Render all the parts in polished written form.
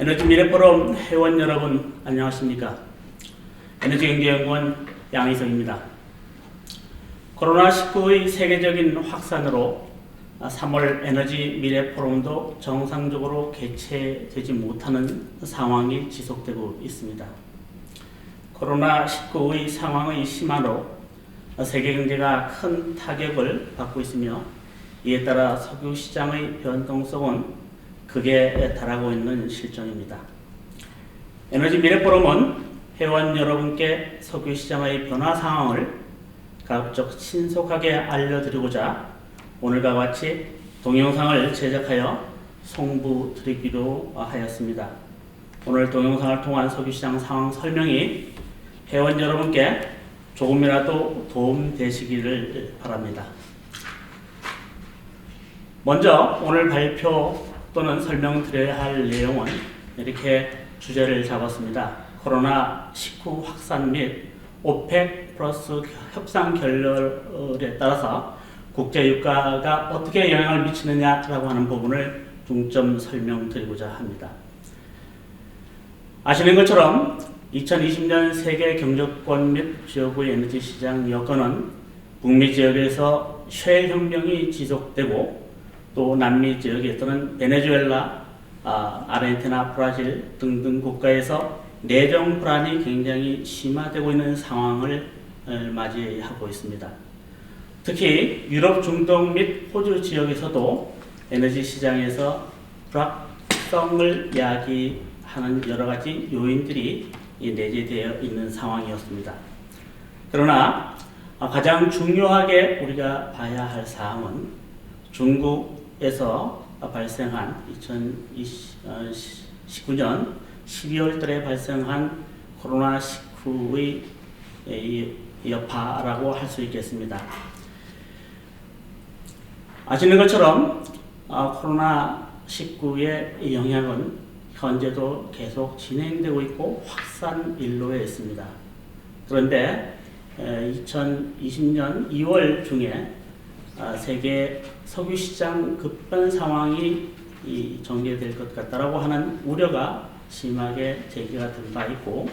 에너지 미래 포럼 회원 여러분 안녕하십니까? 에너지경제연구원 양희석입니다. 코로나19의 세계적인 확산으로 3월 에너지 미래 포럼도 정상적으로 개최되지 못하는 상황이 지속되고 있습니다. 코로나19의 상황의 심화로 세계 경제가 큰 타격을 받고 있으며 이에 따라 석유 시장의 변동성은 극에 달하고 있는 실정입니다. 에너지 미래 포럼은 회원 여러분께 석유 시장의 변화 상황을 가급적 신속하게 알려드리고자 오늘과 같이 동영상을 제작하여 송부드리기로 하였습니다. 오늘 동영상을 통한 석유 시장 상황 설명이 회원 여러분께 조금이라도 도움되시기를 바랍니다. 먼저 오늘 발표 또는 설명드려야 할 내용은 이렇게 주제를 잡았습니다. 코로나19 확산 및 오펙 플러스 협상 결렬에 따라서 국제 유가가 어떻게 영향을 미치느냐라고 하는 부분을 중점 설명드리고자 합니다. 아시는 것처럼 2020년 세계 경제권 및 지역의 에너지 시장 여건은 북미 지역에서 셰일 혁명이 지속되고 또 남미 지역에 또는 베네수엘라, 아르헨티나, 브라질 등등 국가에서 내정 불안이 굉장히 심화되고 있는 상황을 맞이하고 있습니다. 특히 유럽, 중동 및 호주 지역에서도 에너지 시장에서 불확성을 야기하는 여러 가지 요인들이 내재되어 있는 상황이었습니다. 그러나 가장 중요하게 우리가 봐야 할 사항은 중국에서 발생한 2019년 12월 달에 발생한 코로나19의 여파라고 할 수 있겠습니다. 아시는 것처럼 코로나19의 영향은 현재도 계속 진행되고 있고 확산 일로에 있습니다. 그런데 2020년 2월 중에 세계 석유 시장 급변 상황이 전개될 것 같다라고 하는 우려가 심하게 제기가 된 바 있고,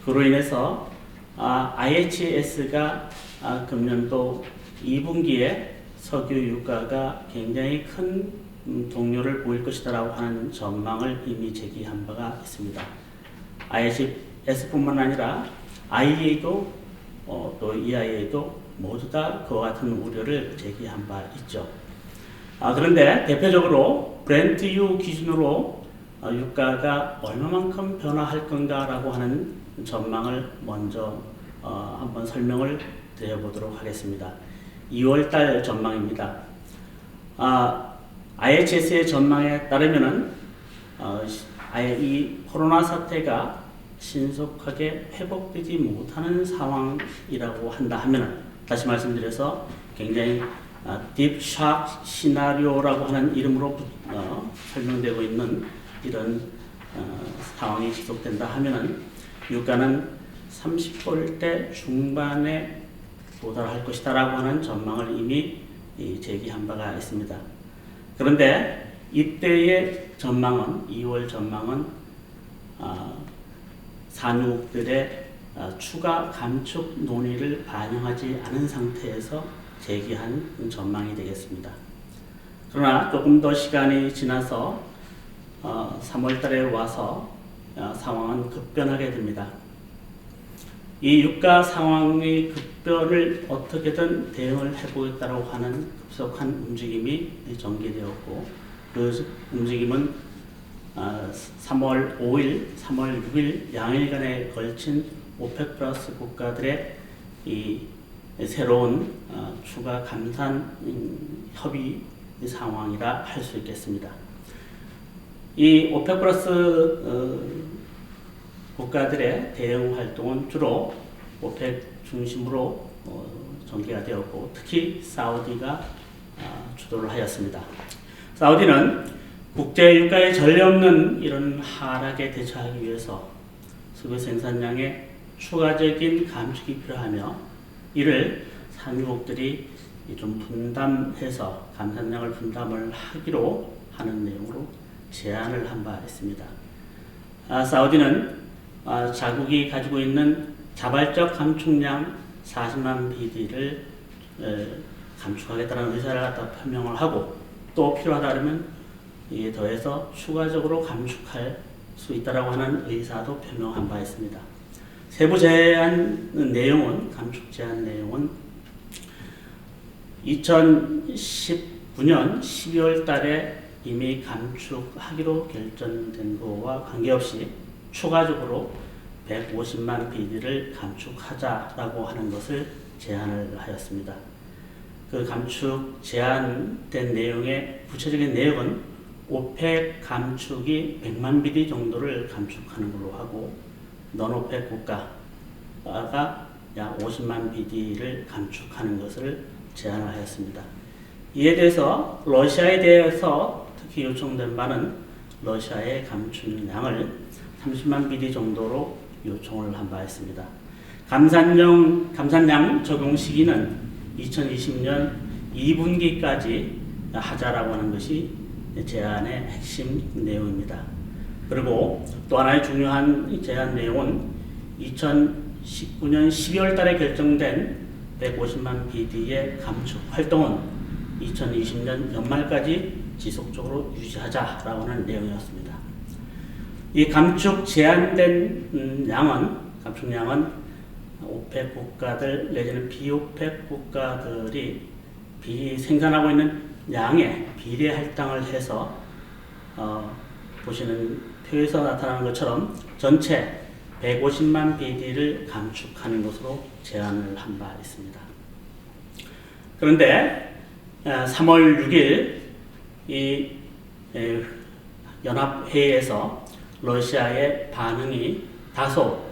그로 인해서 IHS가 금년도 2분기에 석유 유가가 굉장히 큰 동요를 보일 것이다라고 하는 전망을 이미 제기한 바가 있습니다. IHS뿐만 아니라 IEA도 또 EIA도 모두 다 그와 같은 우려를 제기한 바 있죠. 그런데 대표적으로 브렌트유 기준으로 유가가 얼마만큼 변화할 건가라고 하는 전망을 먼저 한번 설명을 드려보도록 하겠습니다. 2월달 전망입니다. IHS의 전망에 따르면은 이 코로나 사태가 신속하게 회복되지 못하는 상황이라고 한다 하면은, 다시 말씀드려서 굉장히 딥샥 시나리오라고 하는 이름으로 설명되고 있는 이런 상황이 지속된다 하면은 유가는 30불대 중반에 도달할 것이다 라고 하는 전망을 이미 제기한 바가 있습니다. 그런데 이때의 전망은, 2월 전망은 산유국들의 추가 감축 논의를 반영하지 않은 상태에서 제기한 전망이 되겠습니다. 그러나 조금 더 시간이 지나서 3월 달에 와서 상황은 급변하게 됩니다. 이 유가 상황의 급변을 어떻게든 대응을 해보겠다고 하는 급속한 움직임이 전개되었고, 그 움직임은 3월 5일, 3월 6일 양일간에 걸친 오펙 플러스 국가들의 이 새로운 추가 감산 협의 상황이라 할 수 있겠습니다. 이 오펙 플러스 국가들의 대응 활동은 주로 오펙 중심으로 전개가 되었고, 특히 사우디가 주도를 하였습니다. 사우디는 국제 유가에 전례 없는 이런 하락에 대처하기 위해서 석유 생산량의 추가적인 감축이 필요하며, 이를 산유국들이 좀 분담해서 감산량을 분담을 하기로 하는 내용으로 제안을 한 바 있습니다. 사우디는 자국이 가지고 있는 자발적 감축량 40만 BD를 감축하겠다는 의사를 갖다 표명을 하고 또 필요하다면 이에 더해서 추가적으로 감축할 수 있다라고 하는 의사도 표명한 바 있습니다. 세부 제한 내용은 감축 제한 내용은 2019년 12월 달에 이미 감축하기로 결정된 거와 관계없이 추가적으로 150만 BD를 감축하자라고 하는 것을 제안을 하였습니다. 그 감축 제한된 내용의 구체적인 내용은 오펙 감축이 100만 BD 정도를 감축하는 걸로 하고 non-OPEC 국가가 약 50만 BD를 감축하는 것을 제안을 하였습니다. 이에 대해서 러시아에 대해서 특히 요청된 바는 러시아의 감축량을 30만 BD 정도로 요청을 한 바 있습니다. 감산량 적용 시기는 2020년 2분기까지 하자라고 하는 것이 제안의 핵심 내용입니다. 그리고 또 하나의 중요한 제안 내용은 2019년 12월 달에 결정된 150만 BD의 감축 활동은 2020년 연말까지 지속적으로 유지하자라고 하는 내용이었습니다. 이 감축 제한된 감축량은 오펙 국가들 내지는 비오펙 국가들이 생산하고 있는 양에 비례 할당을 해서 보시는 표에서 나타나는 것처럼 전체 150만 BD를 감축하는 것으로 제안을 한 바 있습니다. 그런데 3월 6일 이 연합회의에서 러시아의 반응이 다소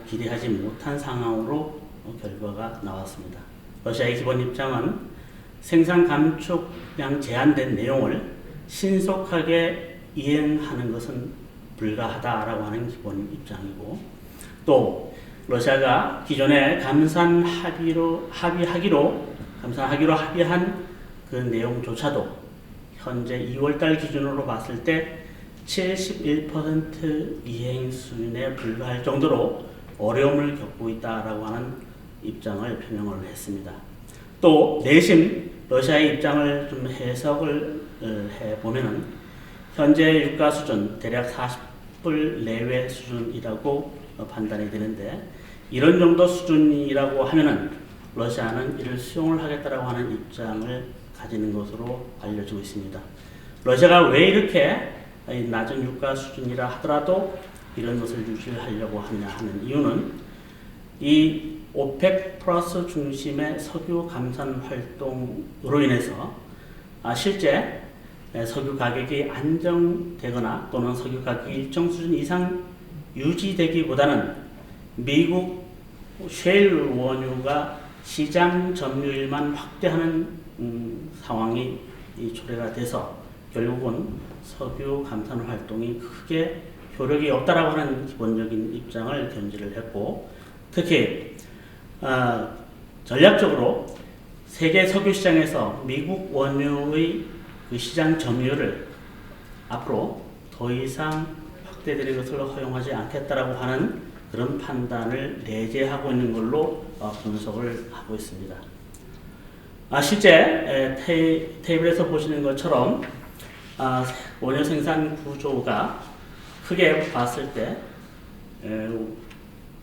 기대하지 못한 상황으로 결과가 나왔습니다. 러시아의 기본 입장은 생산 감축량 제한된 내용을 신속하게 이행하는 것은 불가하다라고 하는 기본 입장이고, 또 러시아가 기존에 감산하기로 합의한 그 내용조차도 현재 2월달 기준으로 봤을 때 71% 이행 수준에 불과할 정도로 어려움을 겪고 있다라고 하는 입장을 표명을 했습니다. 또 내심 러시아의 입장을 좀 해석을 해보면은 현재 유가 수준 대략 40불 내외 수준이라고 판단이 되는데, 이런 정도 수준이라고 하면은 러시아는 이를 수용을 하겠다라고 하는 입장을 가지는 것으로 알려지고 있습니다. 러시아가 왜 이렇게 낮은 유가 수준이라 하더라도 이런 것을 유지하려고 하냐 하는 이유는 이 오펙 플러스 중심의 석유 감산 활동으로 인해서 실제 석유 가격이 안정되거나 또는 석유 가격이 일정 수준 이상 유지되기보다는 미국 셰일 원유가 시장 점유율만 확대하는 상황이 초래가 돼서 결국은 석유 감산 활동이 크게 효력이 없다라고 하는 기본적인 입장을 견지를 했고, 특히 전략적으로 세계 석유 시장에서 미국 원유의 그 시장 점유율을 앞으로 더 이상 확대되는 것을 허용하지 않겠다라고 하는 그런 판단을 내재하고 있는 걸로 분석을 하고 있습니다. 실제 테이블에서 보시는 것처럼 원유 생산 구조가 크게 봤을 때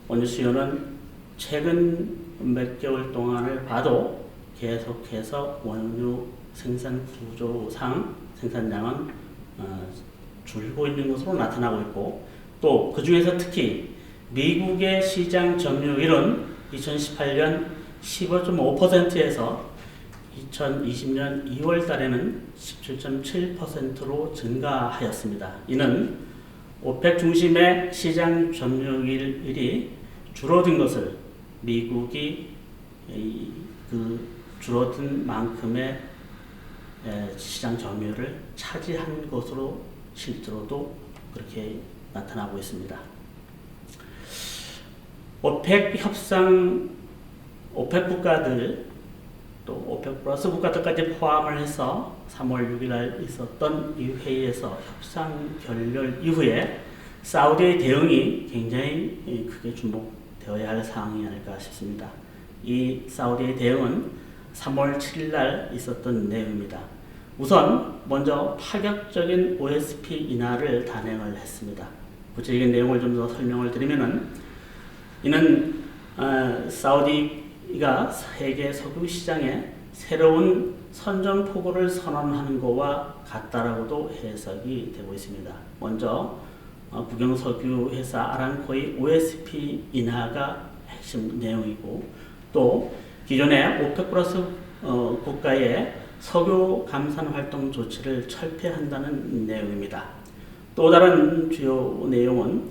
원유 수요는 최근 몇 개월 동안을 봐도 계속해서 원유 생산 구조상 생산량은 줄고 있는 것으로 나타나고 있고, 또 그 중에서 특히 미국의 시장 점유율은 2018년 15.5%에서 2020년 2월 달에는 17.7%로 증가하였습니다. 이는 오펙 중심의 시장 점유율이 줄어든 것을 미국이 그 줄어든 만큼의 시장 점유율을 차지한 것으로 실제로도 그렇게 나타나고 있습니다. 오펙 협상, 오펙 국가들 또 오펙 플러스 국가들까지 포함을 해서 3월 6일 날 있었던 이 회의에서 협상 결렬 이후에 사우디의 대응이 굉장히 크게 주목되어야 할 사항이 아닐까 싶습니다. 이 사우디의 대응은 3월 7일 날 있었던 내용입니다. 우선 먼저 파격적인 OSP 인하를 단행을 했습니다. 구체적인 내용을 좀 더 설명을 드리면은 이는 사우디가 세계 석유 시장에 새로운 선전포고를 선언하는 것과 같다라고도 해석이 되고 있습니다. 먼저 국영석유 회사 아람코의 OSP 인하가 핵심 내용이고, 또 기존의 오펙 플러스 국가의 석유 감산 활동 조치를 철폐한다는 내용입니다. 또 다른 주요 내용은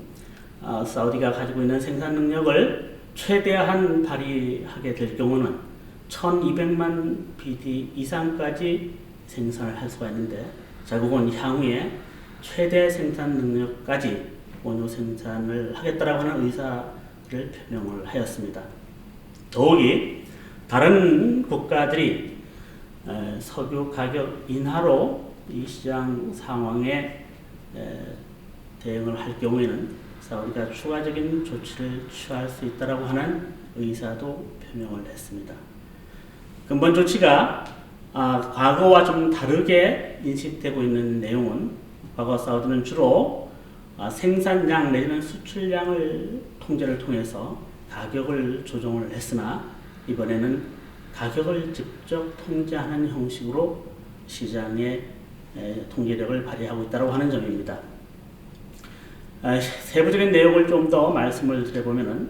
사우디가 가지고 있는 생산 능력을 최대한 발휘하게 될 경우는 1200만 BD 이상까지 생산을 할 수가 있는데, 자국은 향후에 최대 생산 능력까지 원유 생산을 하겠다라고 하는 의사를 표명을 하였습니다. 더욱이 다른 국가들이 석유 가격 인하로 이 시장 상황에 대응을 할 경우에는 사우디가 추가적인 조치를 취할 수 있다라고 하는 의사도 표명을 했습니다. 근본 조치가 과거와 좀 다르게 인식되고 있는 내용은, 과거 사우디는 주로 생산량 내지는 수출량을 통제를 통해서 가격을 조정을 했으나, 이번에는 가격을 직접 통제하는 형식으로 시장의 통제력을 발휘하고 있다고 하는 점입니다. 세부적인 내용을 좀 더 말씀을 드려보면은,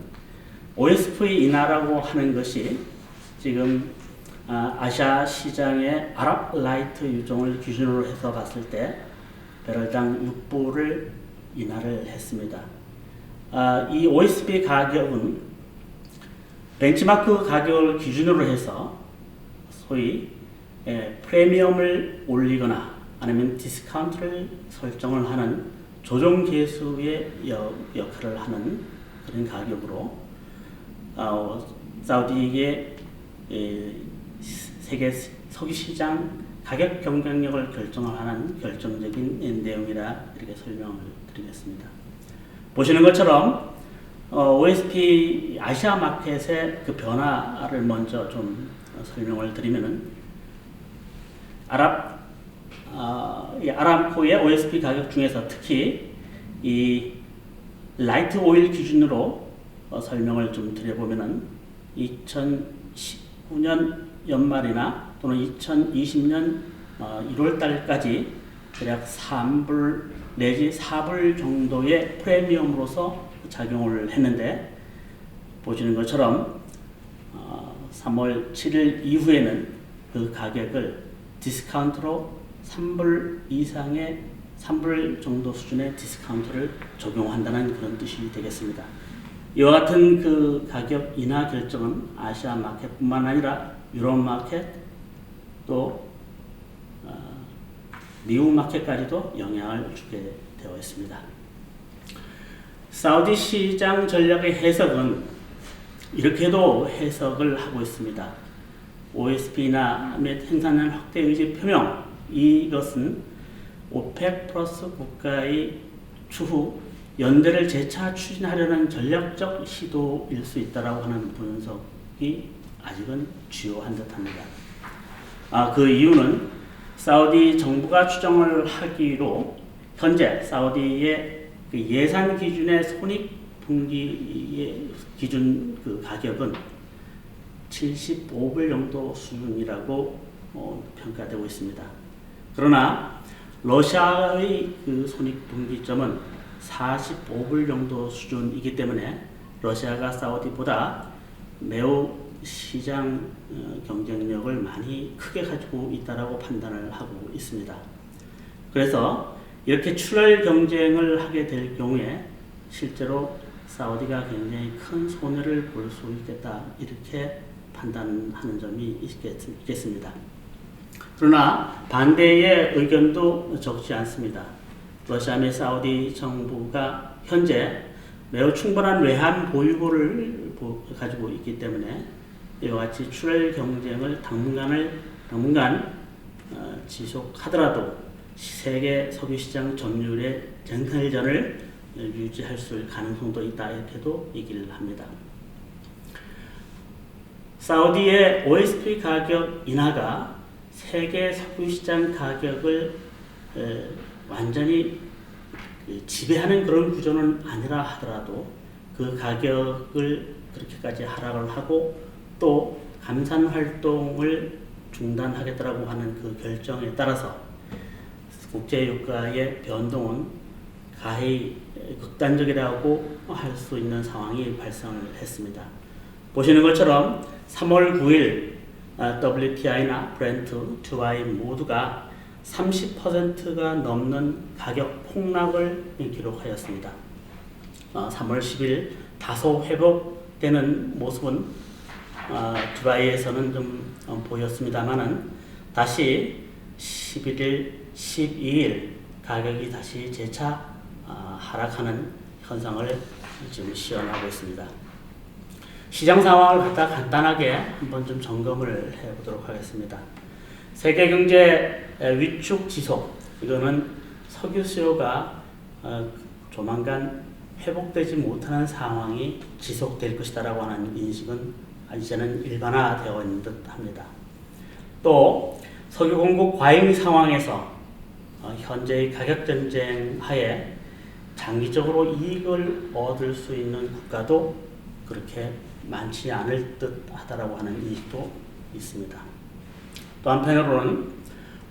OSP 인하라고 하는 것이 지금 아시아 시장의 아랍 라이트 유종을 기준으로 해서 봤을 때 배럴당 6불을 인하를 했습니다. 이 OSP 가격은 벤치마크 가격을 기준으로 해서 소위 프리미엄을 올리거나 아니면 디스카운트를 설정을 하는 조정 계수의 역할을 하는 그런 가격으로 사우디의 세계 석유 시장 가격 경쟁력을 결정하는 결정적인 내용이라 이렇게 설명을 드리겠습니다. 보시는 것처럼 OSP 아시아 마켓의 그 변화를 먼저 좀 설명을 드리면은, 아람코의 OSP 가격 중에서 특히 이 라이트 오일 기준으로 설명을 좀 드려보면은 2019년 연말이나 또는 2020년 1월 달까지 대략 3불 내지 4불 정도의 프리미엄으로서 작용을 했는데, 보시는 것처럼 3월 7일 이후에는 그 가격을 디스카운트로 3불 정도 수준의 디스카운트를 적용한다는 그런 뜻이 되겠습니다. 이와 같은 그 가격 인하 결정은 아시아 마켓뿐만 아니라 유럽 마켓, 또 미국 마켓까지도 영향을 주게 되어 있습니다. 사우디 시장 전략의 해석은 이렇게도 해석을 하고 있습니다. OSP나 및 생산량 확대 의지 표명, 이것은 오펙 플러스 국가의 추후 연대를 재차 추진하려는 전략적 시도일 수 있다라고 하는 분석이 아직은 주요한 듯합니다. 그 이유는 사우디 정부가 추정을 하기로 현재 사우디의 그 예산 기준의 손익분기의 기준 그 가격은 75불 정도 수준이라고 평가되고 있습니다. 그러나 러시아의 그 손익분기점은 45불 정도 수준이기 때문에 러시아가 사우디보다 매우 시장 경쟁력을 많이 크게 가지고 있다라고 판단을 하고 있습니다. 그래서 이렇게 출혈 경쟁을 하게 될 경우에 실제로 사우디가 굉장히 큰 손해를 볼 수 있겠다, 이렇게 판단하는 점이 있겠습니다. 그러나 반대의 의견도 적지 않습니다. 러시아 및 사우디 정부가 현재 매우 충분한 외환 보유고를 가지고 있기 때문에 이와 같이 출혈 경쟁을 당분간 지속하더라도 세계 석유 시장 점유율의 쟁탈전을 유지할 수 있을 가능성도 있다 이렇게도 얘기를 합니다. 사우디의 OSP 가격 인하가 세계 석유 시장 가격을 완전히 지배하는 그런 구조는 아니라 하더라도 그 가격을 그렇게까지 하락을 하고 또 감산 활동을 중단하겠다라고 하는 그 결정에 따라서 국제 유가의 변동은 가히 극단적이라고 할 수 있는 상황이 발생을 했습니다. 보시는 것처럼 3월 9일 WTI나 브렌트, WTI 모두가 30%가 넘는 가격 폭락을 기록하였습니다. 3월 10일 다소 회복되는 모습은 두바이에서는 좀 보였습니다만은 다시 11일, 12일 가격이 다시 재차 하락하는 현상을 지금 시연하고 있습니다. 시장 상황을 갖다 간단하게 한번 좀 점검을 해보도록 하겠습니다. 세계 경제 위축 지속, 이거는 석유 수요가 조만간 회복되지 못하는 상황이 지속될 것이다라고 하는 인식은 이제는 일반화되어 있는 듯 합니다. 또 석유 공급 과잉 상황에서 현재의 가격 전쟁 하에 장기적으로 이익을 얻을 수 있는 국가도 그렇게 많지 않을 듯 하다라고 하는 인식도 있습니다. 또 한편으로는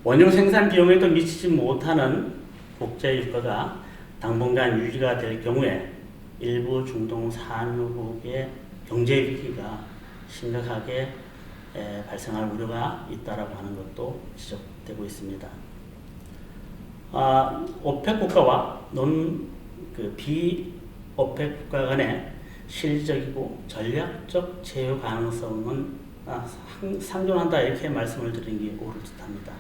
원유 생산 비용에도 미치지 못하는 국제 유가가 당분간 유지가 될 경우에 일부 중동 산유국의 경제 위기가 심각하게 발생할 우려가 있다라고 하는 것도 지적되고 있습니다. 오펙 국가와 비오펙 국가 간의 실질적이고 전략적 제휴 가능성은 상존한다 이렇게 말씀을 드리는 게 옳을 듯합니다.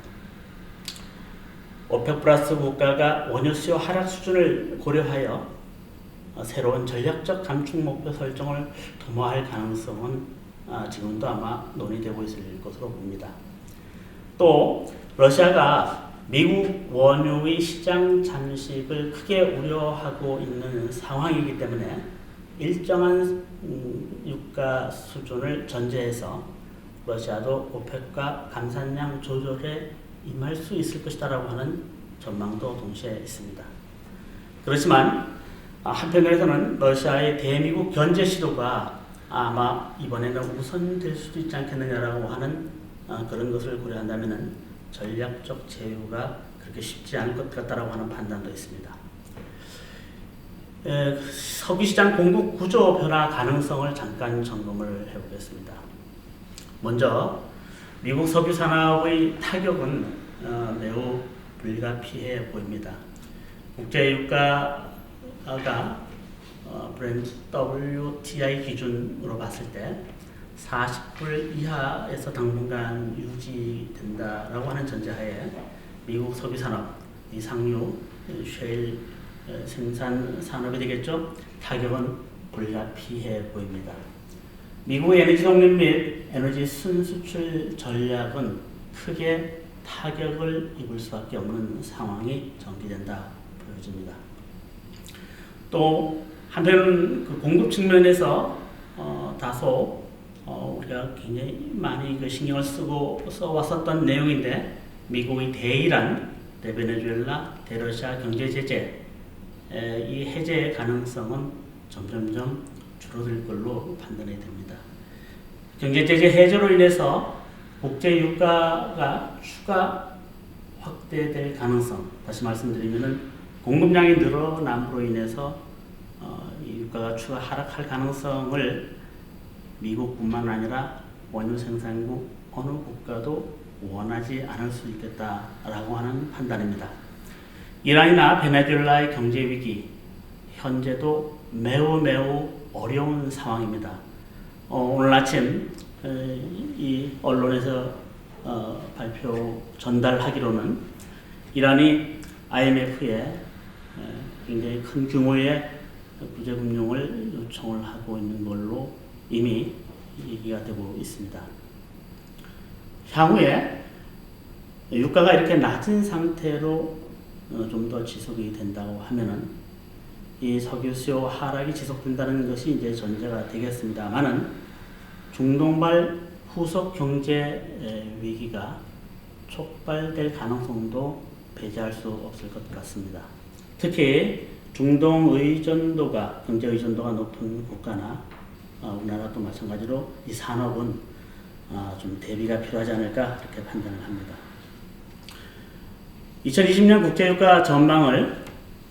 오펙 플러스 국가가 원유 수요 하락 수준을 고려하여 새로운 전략적 감축 목표 설정을 도모할 가능성은 지금도 아마 논의되고 있을 것으로 봅니다. 또 러시아가 미국 원유의 시장 잠식을 크게 우려하고 있는 상황이기 때문에 일정한 유가 수준을 전제해서 러시아도 오펙과 감산량 조절에 임할 수 있을 것이다라고 하는 전망도 동시에 있습니다. 그렇지만 한편에서는 러시아의 대미국 견제 시도가 아마 이번에는 우선될 수도 있지 않겠느냐라고 하는 그런 것을 고려한다면 전략적 제휴가 그렇게 쉽지 않을 것 같다라고 하는 판단도 있습니다. 석유시장 공급 구조 변화 가능성을 잠깐 점검을 해보겠습니다. 먼저 미국 석유 산업의 타격은 매우 불가피해 보입니다. 국제 유가가 브렌트 WTI 기준으로 봤을 때 40불 이하에서 당분간 유지된다라고 하는 전제하에 미국 석유 산업, 이상유, 셰일 생산 산업이 되겠죠. 타격은 불가피해 보입니다. 미국의 에너지 독립 및 에너지 순수출 전략은 크게 타격을 입을 수밖에 없는 상황이 전개된다 보여집니다. 또 한편 그 공급 측면에서 다소 우리가 굉장히 많이 신경을 쓰고 써왔었던 내용인데 미국의 대이란, 대베네수엘라, 대러시아 경제 제재 이 해제의 가능성은 점점점 줄어들 걸로 판단이 됩니다. 경제 제재 해제로 인해서 국제 유가가 추가 확대될 가능성, 다시 말씀드리면은 공급량이 늘어남으로 인해서 이 유가가 추가 하락할 가능성을 미국뿐만 아니라 원유 생산국 어느 국가도 원하지 않을 수 있겠다라고 하는 판단입니다. 이란이나 베네수엘라의 경제 위기 현재도 매우 어려운 상황입니다. 오늘 아침 이 언론에서 전달하기로는 이란이 IMF에 굉장히 큰 규모의 구제금융을 요청을 하고 있는 걸로 이미 얘기가 되고 있습니다. 향후에 유가가 이렇게 낮은 상태로 좀 더 지속이 된다고 하면은 이 석유 수요 하락이 지속된다는 것이 이제 전제가 되겠습니다만은 중동발 후속 경제 위기가 촉발될 가능성도 배제할 수 없을 것 같습니다. 특히 중동 의존도가 경제 의존도가 높은 국가나 우리나라도 마찬가지로 이 산업은 좀 대비가 필요하지 않을까 그렇게 판단을 합니다. 2020년 국제유가 전망을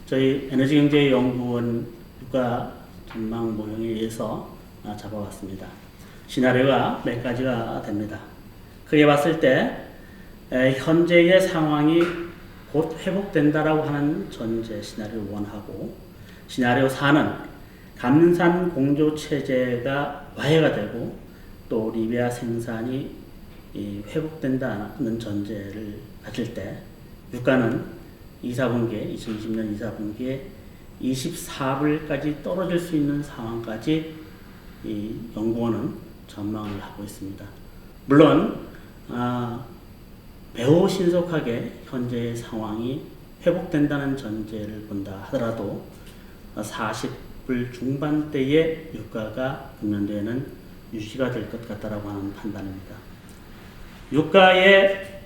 저희 에너지경제연구원 유가 전망 모형에 의해서 잡아봤습니다. 시나리오가 몇 가지가 됩니다. 크게 봤을 때 현재의 상황이 곧 회복된다라고 하는 전제 시나리오 1하고 시나리오 4는 감산 공조 체제가 와해가 되고 또 리비아 생산이 회복된다는 전제를 가질 때 유가는 2020년 2사분기에 24불까지 떨어질 수 있는 상황까지 이 연구원은 전망을 하고 있습니다. 물론 매우 신속하게 현재의 상황이 회복된다는 전제를 본다 하더라도 40불 중반대의 유가가 금년도에는 유지가 될 것 같다라고 하는 판단입니다. 유가의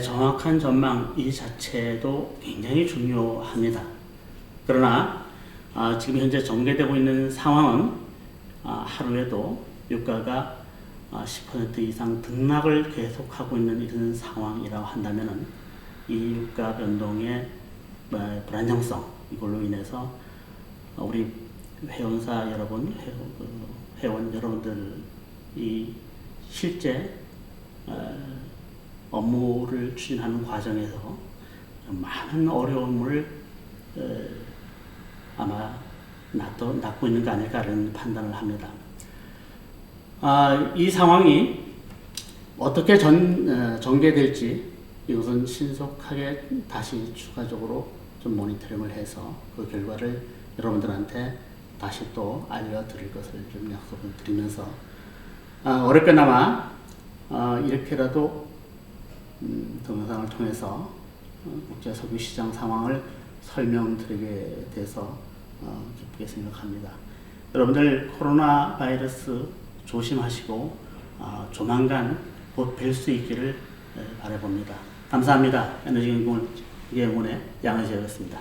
정확한 전망 이 자체도 굉장히 중요합니다. 그러나 지금 현재 전개되고 있는 상황은 하루에도 유가가 10% 이상 등락을 계속하고 있는 이런 상황이라고 한다면 이 유가 변동의 불안정성 이걸로 인해서 우리 회원사 여러분, 회원 여러분들이 실제 업무를 추진하는 과정에서 많은 어려움을 아마 낳고 있는 거 아닐까라는 판단을 합니다. 이 상황이 어떻게 전개될지 이것은 신속하게 다시 추가적으로 좀 모니터링을 해서 그 결과를 여러분들한테 다시 또 알려드릴 것을 좀 약속을 드리면서 어렵게나마 이렇게라도 동영상을 통해서 국제 석유 시장 상황을 설명드리게 돼서 기쁘게 생각합니다. 여러분들 코로나 바이러스 조심하시고 조만간 곧 뵐 수 있기를 바라봅니다. 감사합니다. 에너지경제연구원의 양의재였습니다.